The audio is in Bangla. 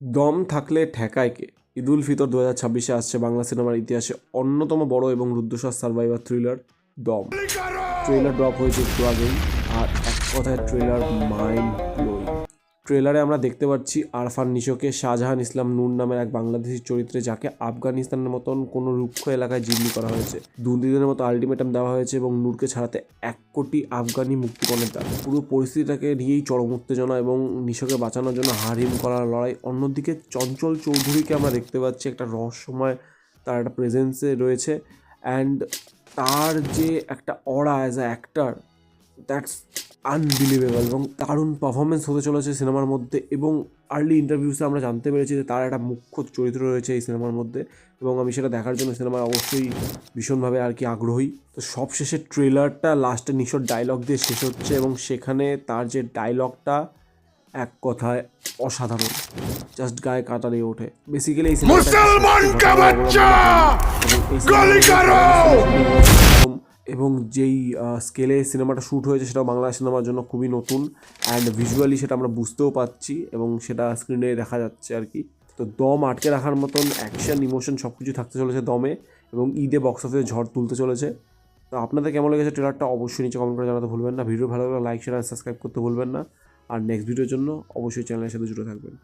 দম থাকলে ঠেকায় কে? ঈদ উল ফিতর 2026-এ আসছে বাংলা সিনেমার ইতিহাসে অন্যতম বড় এবং রুদ্ধশ্বাস সার্ভাইভার থ্রিলার দম। ট্রেলার ড্রপ হয়েছে একটু আগেই, আর এক কথায় ট্রেলার মাইন্ড ব্লোয়িং। ট্রেলারে আমরা দেখতে পাচ্ছি আরফান নিশোকে শাহজাহান ইসলাম নূর নামের এক বাংলাদেশি চরিত্রে, যাকে আফগানিস্তানের মতন কোনো রুক্ষ এলাকায় জিম্মি করা হয়েছে। 2 দিনের মতো আলটিমেটাম দেওয়া হয়েছে এবং নূরকে ছাড়াতে 1 কোটি আফগানি মুক্তিপণের দাবি। পুরো পরিস্থিতিটাকে নিয়েই চরম উত্তেজনা এবং নিশোকে বাঁচানোর জন্য হারহিম করার লড়াই। অন্যদিকে চঞ্চল চৌধুরীকে আমরা দেখতে পাচ্ছি একটা রহস্যময়, তার একটা প্রেজেন্সে রয়েছে, অ্যান্ড তার যে একটা aura as a actor, that's unbelievable এবং দারুণ পারফরমেন্স হতে চলেছে সিনেমার মধ্যে। এবং আর্লি ইন্টারভিউসে আমরা জানতে পেরেছি যে তার একটা মুখ্য চরিত্র রয়েছে এই সিনেমার মধ্যে, এবং আমি সেটা দেখার জন্য সিনেমায় অবশ্যই ভীষণভাবে আগ্রহী। তো সবশেষে ট্রেলারটা লাস্টে নিশোর ডায়লগ দিয়ে শেষ হচ্ছে, এবং সেখানে তার যে ডায়লগটা এক কথায় অসাধারণ, জাস্ট গায়ে কাঁটা দিয়ে ওঠে। বেসিক্যালি এই এবং যেই স্কেলে সিনেমাটা শ্যুট হয়েছে সেটা বাংলা সিনেমার জন্য খুবই নতুন, অ্যান্ড ভিজুয়ালি সেটা আমরা বুঝতেও পাচ্ছি এবং সেটা স্ক্রিনে দেখা যাচ্ছে আর কি। তো দম আটকে রাখার মতন অ্যাকশন, ইমোশন সব কিছু থাকতে চলেছে দমে, এবং ঈদে বক্স অফিসে ঝড় তুলতে চলেছে। তো আপনাদের কেমন লেগেছে ট্রেলারটা অবশ্যই নিচে কমেন্ট করে জানাতে ভুলবেন না। ভিডিও ভালো লাগলে লাইক, শেয়ার আর সাবস্ক্রাইব করতে ভুলবেন না। আর নেক্সট ভিডিওর জন্য অবশ্যই চ্যানেলের সাথে জুড়ে থাকবেন।